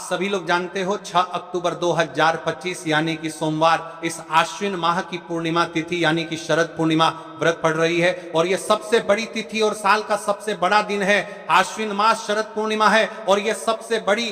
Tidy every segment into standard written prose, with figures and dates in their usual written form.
सभी लोग जानते हो 6 अक्टूबर 2025 यानी कि सोमवार इस आश्विन माह की पूर्णिमा तिथि यानी कि शरद पूर्णिमा व्रत पड़ रही है और यह सबसे बड़ी तिथि और साल का सबसे बड़ा दिन है। आश्विन मास शरद पूर्णिमा है और यह सबसे बड़ी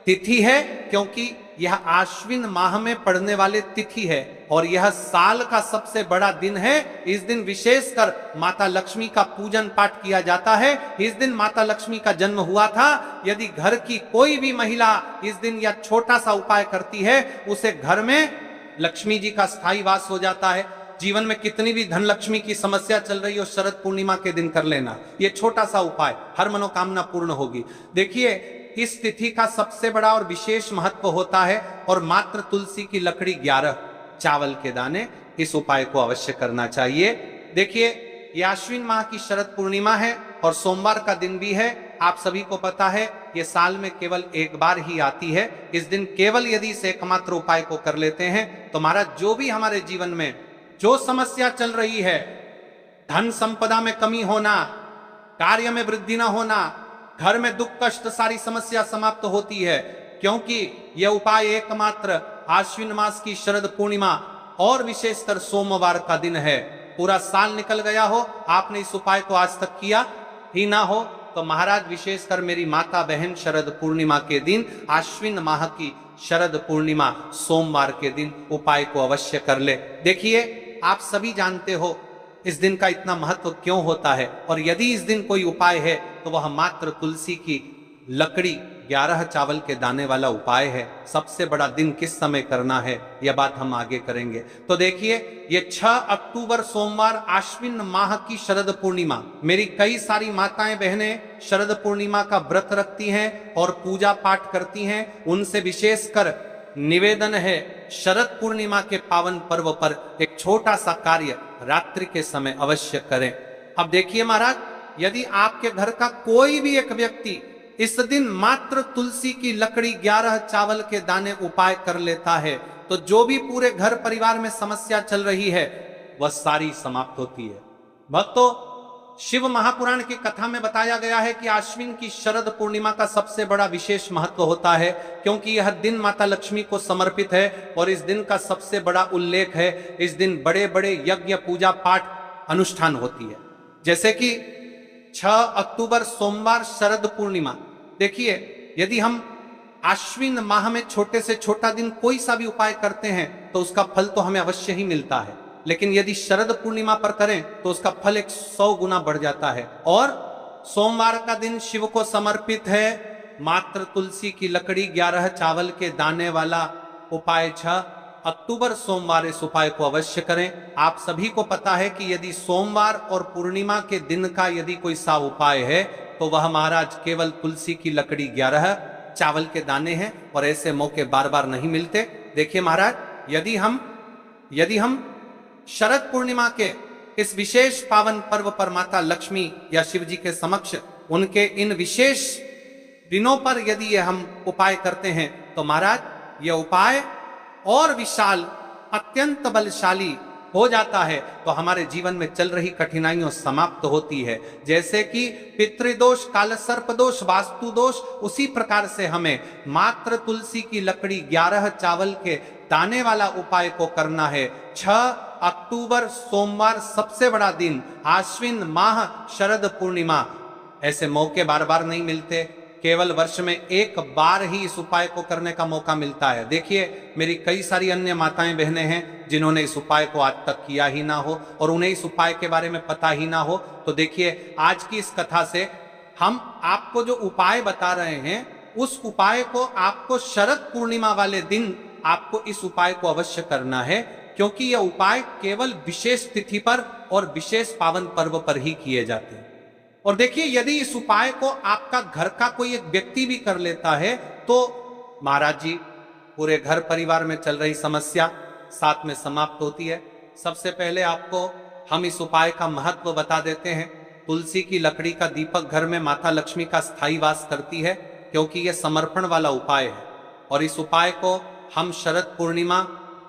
तिथि है क्योंकि यह आश्विन माह में पड़ने वाले तिथि है और यह साल का सबसे बड़ा दिन है। इस दिन विशेषकर माता लक्ष्मी का पूजन पाठ किया जाता है। इस दिन माता लक्ष्मी का जन्म हुआ था। यदि घर की कोई भी महिला इस दिन यह छोटा सा उपाय करती है उसे घर में लक्ष्मी जी का स्थायी वास हो जाता है। जीवन में कितनी भी धन लक्ष्मी की समस्या चल रही हो शरद पूर्णिमा के दिन कर लेना, यह छोटा सा उपाय, हर मनोकामना पूर्ण होगी। देखिए इस तिथि का सबसे बड़ा और विशेष महत्व होता है और मात्र तुलसी की लकड़ी 11 चावल के दाने, इस उपाय को अवश्य करना चाहिए। देखिए ये आश्विन माह की शरद पूर्णिमा है और सोमवार का दिन भी है। आप सभी को पता है ये साल में केवल एक बार ही आती है। इस दिन केवल यदि इस एकमात्र उपाय को कर लेते हैं तो महाराज जो भी हमारे जीवन में जो समस्या चल रही है, धन संपदा में कमी होना, कार्य में वृद्धि न होना, घर में दुख कष्ट, सारी समस्या समाप्त होती है क्योंकि यह उपाय एकमात्र आश्विन मास की शरद पूर्णिमा और विशेषकर सोमवार का दिन है। पूरा साल निकल गया हो, आपने इस उपाय को आज तक किया ही ना हो तो महाराज विशेषकर मेरी माता बहन शरद पूर्णिमा के दिन, आश्विन माह की शरद पूर्णिमा सोमवार के दिन उपाय को अवश्य कर ले। देखिए आप सभी जानते हो इस दिन का इतना महत्व क्यों होता है और यदि इस दिन कोई उपाय है तो वह मात्र तुलसी की लकड़ी 11 चावल के दाने वाला उपाय है। सबसे बड़ा दिन किस समय करना है यह बात हम आगे करेंगे। तो देखिए ये 6 अक्टूबर सोमवार आश्विन माह की शरद पूर्णिमा, मेरी कई सारी माताएं बहनें शरद पूर्णिमा का व्रत रखती हैं और पूजा पाठ करती हैं। उनसे विशेषकर निवेदन है शरद पूर्णिमा के पावन पर्व पर एक छोटा सा कार्य रात्रि के समय अवश्य करें। अब देखिए महाराज, यदि आपके घर का कोई भी एक व्यक्ति इस दिन मात्र तुलसी की लकड़ी 11 चावल के दाने उपाय कर लेता है तो जो भी पूरे घर परिवार में समस्या चल रही है वह सारी समाप्त होती है। भक्तों, शिव महापुराण की कथा में बताया गया है कि आश्विन की शरद पूर्णिमा का सबसे बड़ा विशेष महत्व होता है क्योंकि यह दिन माता लक्ष्मी को समर्पित है और इस दिन का सबसे बड़ा उल्लेख है। इस दिन बड़े बड़े यज्ञ पूजा पाठ अनुष्ठान होती है। जैसे कि 6 अक्टूबर सोमवार शरद पूर्णिमा, देखिए यदि हम आश्विन माह में छोटे से छोटा दिन कोई सा भी उपाय करते हैं तो उसका फल तो हमें अवश्य ही मिलता है, लेकिन यदि शरद पूर्णिमा पर करें तो उसका फल 100 गुना बढ़ जाता है। और सोमवार का दिन शिव को समर्पित है। मात्र तुलसी की लकड़ी 11 चावल के दाने वाला उपाय 6 अक्टूबर सोमवार इस उपाय को अवश्य करें। आप सभी को पता है कि यदि सोमवार और पूर्णिमा के दिन का यदि कोई सा उपाय है तो वह महाराज केवल तुलसी की लकड़ी 11 चावल के दाने हैं और ऐसे मौके बार बार नहीं मिलते। देखिए महाराज, यदि हम शरद पूर्णिमा के इस विशेष पावन पर्व पर माता लक्ष्मी या शिव जी के समक्ष उनके इन विशेष दिनों पर यदि ये हम उपाय करते हैं तो महाराज यह उपाय और विशाल, अत्यंत बलशाली हो जाता है तो हमारे जीवन में चल रही कठिनाइयां समाप्त होती है। जैसे कि पितृदोष, काल सर्प दोष, वास्तु दोष, उसी प्रकार से हमें मात्र तुलसी की लकड़ी 11 चावल के दाने वाला उपाय को करना है। 6 अक्टूबर सोमवार सबसे बड़ा दिन, आश्विन माह शरद पूर्णिमा, ऐसे मौके बार बार नहीं मिलते। केवल वर्ष में एक बार ही इस उपाय को करने का मौका मिलता है। देखिए मेरी कई सारी अन्य माताएं बहनें हैं जिन्होंने इस उपाय को आज तक किया ही ना हो और उन्हें इस उपाय के बारे में पता ही ना हो। तो देखिए आज की इस कथा से हम आपको जो उपाय बता रहे हैं उस उपाय को आपको शरद पूर्णिमा वाले दिन आपको इस उपाय को अवश्य करना है क्योंकि यह उपाय केवल विशेष तिथि पर और विशेष पावन पर्व पर ही किए जाते हैं। और देखिए यदि इस उपाय को आपका घर का कोई एक व्यक्ति भी कर लेता है तो महाराज जी पूरे घर परिवार में चल रही समस्या साथ में समाप्त होती है। सबसे पहले आपको हम इस उपाय का महत्व बता देते हैं। तुलसी की लकड़ी का दीपक घर में माता लक्ष्मी का स्थायी वास करती है क्योंकि यह समर्पण वाला उपाय है और इस उपाय को हम शरद पूर्णिमा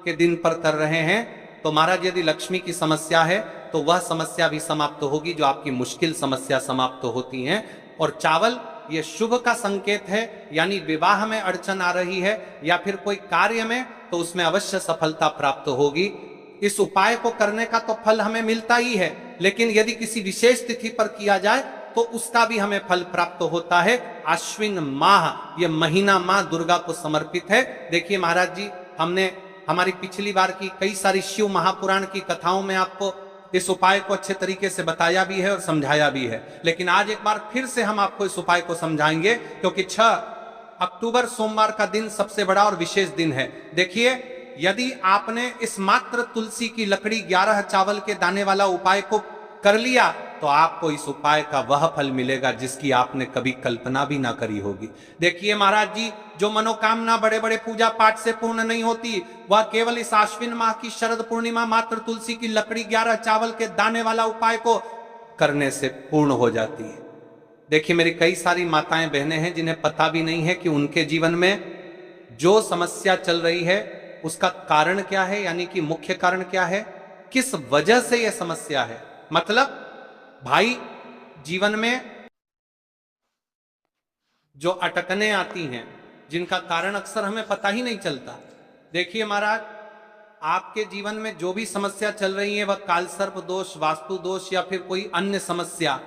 के दिन पर कर रहे हैं तो महाराज यदि लक्ष्मी की समस्या है तो वह समस्या भी समाप्त होगी जो आपकी मुश्किल समस्या समाप्त होती हैं। और चावल यह शुभ का संकेत है, यानी विवाह में अड़चन आ रही है या फिर कोई कार्य में, तो उसमें अवश्य सफलता प्राप्त होगी। इस उपाय को करने का तो फल हमें मिलता ही है, लेकिन यदि किसी विशेष तिथि पर किया जाए तो उसका भी हमें फल प्राप्त होता है। आश्विन माह, यह महीना मां दुर्गा को समर्पित है। देखिए महाराज जी, हमने हमारी पिछली बार की कई सारी शिव महापुराण की कथाओं में आपको इस उपाय को अच्छे तरीके से बताया भी है और समझाया भी है, लेकिन आज एक बार फिर से हम आपको इस उपाय को समझाएंगे, क्योंकि 6 अक्टूबर सोमवार का दिन सबसे बड़ा और विशेष दिन है। देखिए, यदि आपने इस मात्र तुलसी की लकड़ी 11 चावल के दाने वाला उपाय को कर लिया, तो आपको इस उपाय का वह फल मिलेगा जिसकी आपने कभी कल्पना भी ना करी होगी। देखिए महाराज जी, जो मनोकामना बड़े बड़े पूजा पाठ से पूर्ण नहीं होती, वह केवल इस आश्विन माह की शरद पूर्णिमा मात्र तुलसी की लकड़ी 11 चावल के दाने वाला उपाय को करने से पूर्ण हो जाती है। देखिए, मेरी कई सारी माताएं बहनें हैं जिन्हें पता भी नहीं है कि उनके जीवन में जो समस्या चल रही है उसका कारण क्या है, यानी कि मुख्य कारण क्या है, किस वजह से यह समस्या है। मतलब भाई, जीवन में जो अटकने आती हैं, जिनका कारण अक्सर हमें पता ही नहीं चलता। देखिए महाराज, आपके जीवन में जो भी समस्या चल रही है, वह कालसर्प दोष, वास्तु दोष या फिर कोई अन्य समस्या,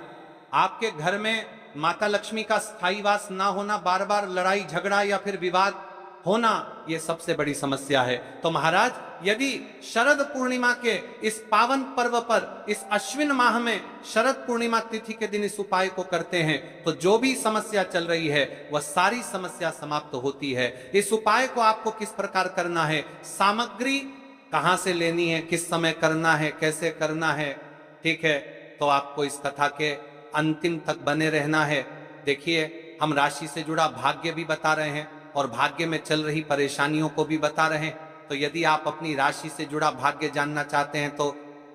आपके घर में माता लक्ष्मी का स्थायी वास ना होना, बार बार लड़ाई झगड़ा या फिर विवाद होना, यह सबसे बड़ी समस्या है। तो महाराज, यदि शरद पूर्णिमा के इस पावन पर्व पर, इस अश्विन माह में शरद पूर्णिमा तिथि के दिन इस उपाय को करते हैं, तो जो भी समस्या चल रही है वह सारी समस्या समाप्त होती है। इस उपाय को आपको किस प्रकार करना है, सामग्री कहां से लेनी है, किस समय करना है, कैसे करना है, ठीक है, तो आपको इस कथा के अंतिम तक बने रहना है। देखिए, हम राशि से जुड़ा भाग्य भी बता रहे हैं और भाग्य में चल रही परेशानियों को भी बता रहे हैं। तो यदि आप अपनी राशि से जुड़ा भाग्य जानना चाहते हैं तो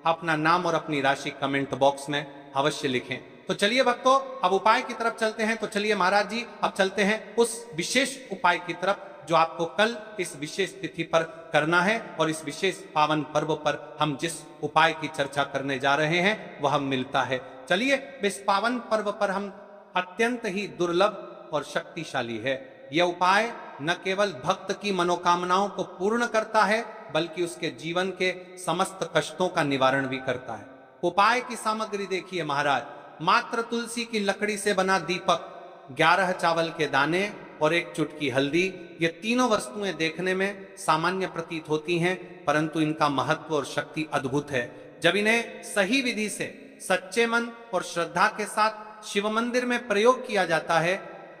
अपना नाम और अपनी राशि कमेंट बॉक्स में अवश्य लिखें। तो चलिए भक्तों, अब उपाय की तरफ चलते हैं। तो चलिए महाराज जी, अब चलते हैं उस विशेष उपाय की तरफ जो आपको कल इस विशेष तिथि पर करना है, और इस विशेष पावन पर्व पर हम जिस उपाय की चर्चा करने जा रहे हैं वह मिलता है। चलिए, इस पावन पर्व पर हम अत्यंत ही दुर्लभ और शक्तिशाली है। यह उपाय न केवल भक्त की मनोकामनाओं को पूर्ण करता है, बल्कि उसके जीवन के समस्त कष्टों का निवारण भी करता है। उपाय की सामग्री देखिए महाराज, मात्र तुलसी की लकड़ी से बना दीपक, 11 चावल के दाने और 1 चुटकी हल्दी। ये तीनों वस्तुएं देखने में सामान्य प्रतीत होती हैं, परंतु इनका महत्व और शक्ति अद्भुत है। जब इन्हें सही विधि से, सच्चे मन और श्रद्धा के साथ शिव मंदिर में प्रयोग किया जाता है,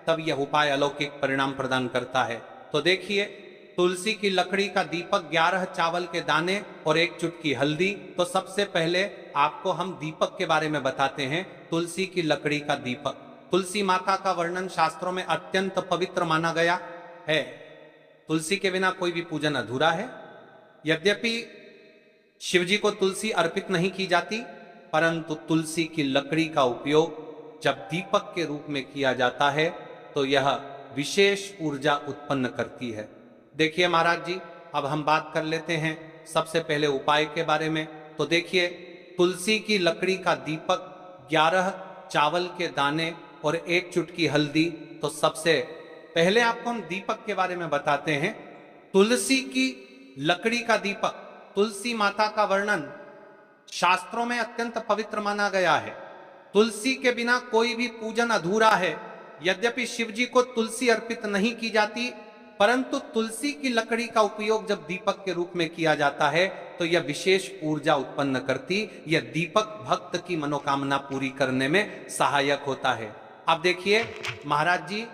तब यह उपाय अलौकिक परिणाम प्रदान करता है। तो देखिए, तुलसी की लकड़ी का दीपक, 11 चावल के दाने और 1 चुटकी हल्दी। तो सबसे पहले आपको हम दीपक के बारे में बताते हैं। तुलसी की लकड़ी का दीपक, तुलसी माता का वर्णन शास्त्रों में अत्यंत पवित्र माना गया है। तुलसी के बिना कोई भी पूजन अधूरा है। यद्यपि शिवजी को तुलसी अर्पित नहीं की जाती, परंतु तुलसी की लकड़ी का उपयोग जब दीपक के रूप में किया जाता है तो यह विशेष ऊर्जा उत्पन्न करती है। देखिए महाराज जी, अब हम बात कर लेते हैं सबसे पहले उपाय के बारे में। तो देखिए, तुलसी की लकड़ी का दीपक, 11 चावल के दाने और 1 चुटकी हल्दी। तो सबसे पहले आपको हम दीपक के बारे में बताते हैं। तुलसी की लकड़ी का दीपक, तुलसी माता का वर्णन शास्त्रों में अत्यंत पवित्र माना गया है। तुलसी के बिना कोई भी पूजन अधूरा है। यद्यपि शिवजी को तुलसी अर्पित नहीं की जाती, परंतु तुलसी की लकड़ी का उपयोग जब दीपक के रूप में किया जाता है तो यह विशेष ऊर्जा उत्पन्न करती, यह दीपक भक्त की मनोकामना पूरी करने में सहायक होता है। अब देखिए महाराज जी,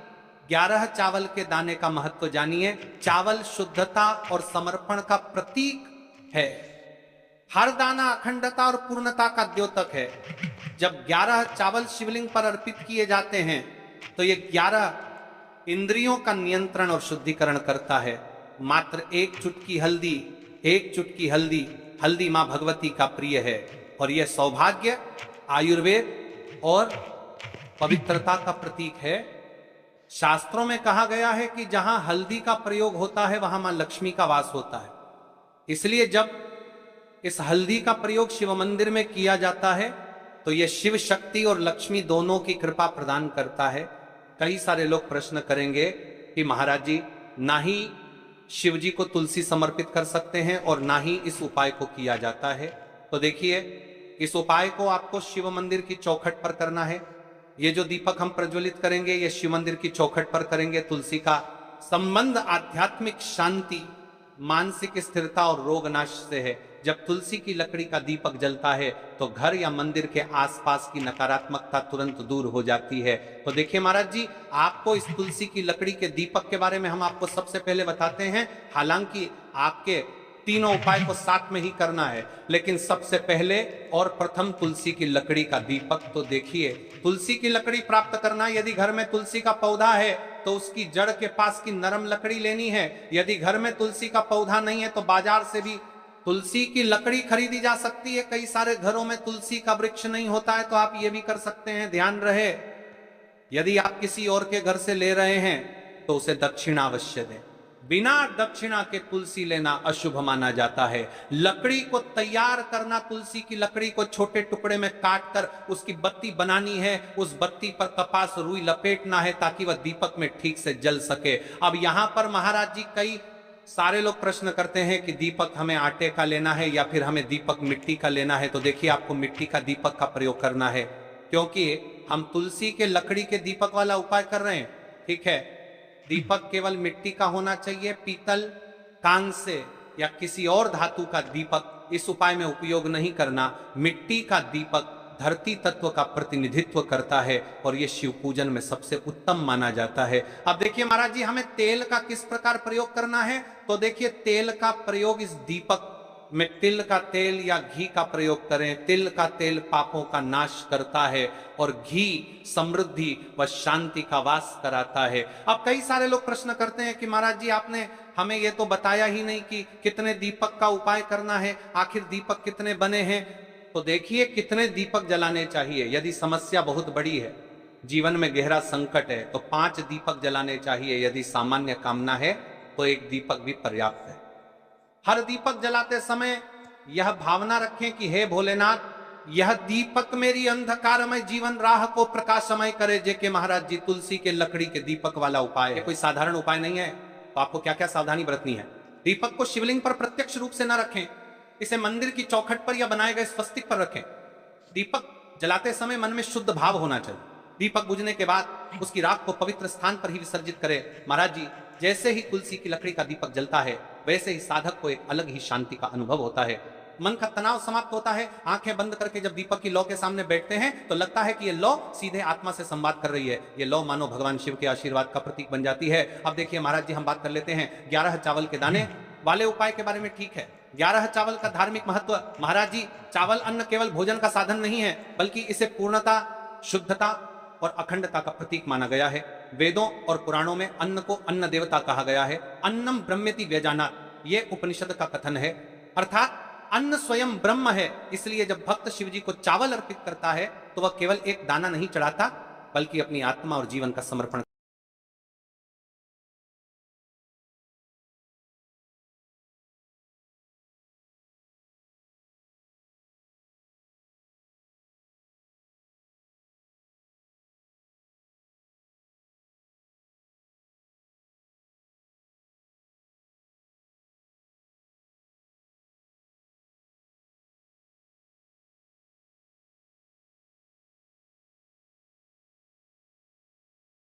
11 चावल के दाने का महत्व जानिए। चावल शुद्धता और समर्पण का प्रतीक है। हर दाना अखंडता और पूर्णता का द्योतक है। जब 11 चावल शिवलिंग पर अर्पित किए जाते हैं तो ये 11 इंद्रियों का नियंत्रण और शुद्धिकरण करता है। मात्र 1 चुटकी हल्दी, 1 चुटकी हल्दी, हल्दी मां भगवती का प्रिय है और यह सौभाग्य, आयुर्वेद और पवित्रता का प्रतीक है। शास्त्रों में कहा गया है कि जहां हल्दी का प्रयोग होता है वहां मां लक्ष्मी का वास होता है। इसलिए जब इस हल्दी का प्रयोग शिव मंदिर में किया जाता है तो यह शिव शक्ति और लक्ष्मी दोनों की कृपा प्रदान करता है। कई सारे लोग प्रश्न करेंगे कि महाराज जी, ना ही शिव जी को तुलसी समर्पित कर सकते हैं और ना ही इस उपाय को किया जाता है। तो देखिए, इस उपाय को आपको शिव मंदिर की चौखट पर करना है। ये जो दीपक हम प्रज्वलित करेंगे, ये शिव मंदिर की चौखट पर करेंगे। तुलसी का संबंध आध्यात्मिक शांति, मानसिक स्थिरता और रोग नाश से है। जब तुलसी की लकड़ी का दीपक जलता है तो घर या मंदिर के आसपास की नकारात्मकता तुरंत दूर हो जाती है। तो देखिए महाराज जी, आपको इस तुलसी की लकड़ी के दीपक के बारे में हम आपको सबसे पहले बताते हैं। हालांकि आपके तीनों उपाय को साथ में ही करना है, लेकिन सबसे पहले और प्रथम तुलसी की लकड़ी का दीपक। तो देखिए, तुलसी की लकड़ी प्राप्त करना, यदि घर में तुलसी का पौधा है तो उसकी जड़ के पास की नरम लकड़ी लेनी है। यदि घर में तुलसी का पौधा नहीं है तो बाजार से भी तुलसी की लकड़ी खरीदी जा सकती है। कई सारे घरों में तुलसी का वृक्ष नहीं होता है, तो आप ये भी कर सकते हैं। ध्यान रहे, यदि आप किसी और के घर से ले रहे हैं तो उसे दक्षिणा अवश्य दें। बिना दक्षिणा के तुलसी लेना अशुभ माना जाता है। लकड़ी को तैयार करना, तुलसी की लकड़ी को छोटे टुकड़े में काट कर उसकी बत्ती बनानी है। उस बत्ती पर कपास रुई लपेटना है ताकि वह दीपक में ठीक से जल सके। अब यहां पर महाराज जी, कई सारे लोग प्रश्न करते हैं कि दीपक हमें आटे का लेना है या फिर हमें दीपक मिट्टी का लेना है। तो देखिए, आपको मिट्टी का दीपक का प्रयोग करना है, क्योंकि हम तुलसी के लकड़ी के दीपक वाला उपाय कर रहे हैं। ठीक है, दीपक केवल मिट्टी का होना चाहिए। पीतल, कांस्य या किसी और धातु का दीपक इस उपाय में उपयोग नहीं करना। मिट्टी का दीपक धरती तत्व का प्रतिनिधित्व करता है और यह शिव पूजन में सबसे उत्तम माना जाता है। अब देखिए महाराज जी, हमें तेल का किस प्रकार प्रयोग करना है। तो देखिए, तेल का प्रयोग इस दीपक में तिल का तेल या घी का प्रयोग करें। तिल का तेल पापों का नाश करता है और घी समृद्धि व शांति का वास कराता है। अब कई सारे लोग प्रश्न करते हैं कि महाराज जी, आपने हमें यह तो बताया ही नहीं कि कितने दीपक का उपाय करना है, आखिर दीपक कितने बने हैं। तो देखिए, कितने दीपक जलाने चाहिए। यदि समस्या बहुत बड़ी है, जीवन में गहरा संकट है, तो 5 दीपक जलाने चाहिए। यदि सामान्य कामना है तो 1 दीपक भी पर्याप्त है। हर दीपक जलाते समय यह भावना रखें कि हे भोलेनाथ, यह दीपक मेरी अंधकारमय जीवन राह को प्रकाशमय करे। जेके महाराज जी, तुलसी के लकड़ी के दीपक वाला उपाय है, कोई साधारण उपाय नहीं है। तो आपको क्या क्या सावधानी बरतनी है। दीपक को शिवलिंग पर प्रत्यक्ष रूप से न रखें, इसे मंदिर की चौखट पर या बनाए गए स्वस्तिक पर रखें। दीपक जलाते समय मन में शुद्ध भाव होना चाहिए। दीपक बुझने के बाद उसकी राख को पवित्र स्थान पर ही विसर्जित करें। महाराज जी, जैसे ही तुलसी की लकड़ी का दीपक जलता है, वैसे ही साधक को एक अलग ही शांति का अनुभव होता है। मन का तनाव समाप्त होता है। आंखें बंद करके जब दीपक की लौ के सामने बैठते हैं तो लगता है कि ये लौ सीधे आत्मा से संवाद कर रही है। ये लौ मानो भगवान शिव के आशीर्वाद का प्रतीक बन जाती है। अब देखिए महाराज जी, हम बात कर लेते हैं 11 चावल के दाने वाले उपाय के बारे में। ठीक है, 11 चावल का धार्मिक महत्व। महाराज जी, चावल अन्न केवल भोजन का साधन नहीं है, बल्कि इसे पूर्णता, शुद्धता और अखंडता का प्रतीक माना गया है। वेदों और पुराणों में अन्न को अन्न देवता कहा गया है। अन्नम ब्रह्मेति व्यजानात्, ये उपनिषद का कथन है। अर्थात अन्न स्वयं ब्रह्म है। इसलिए जब भक्त शिव जी को चावल अर्पित करता है तो वह केवल एक दाना नहीं चढ़ाता, बल्कि अपनी आत्मा और जीवन का समर्पण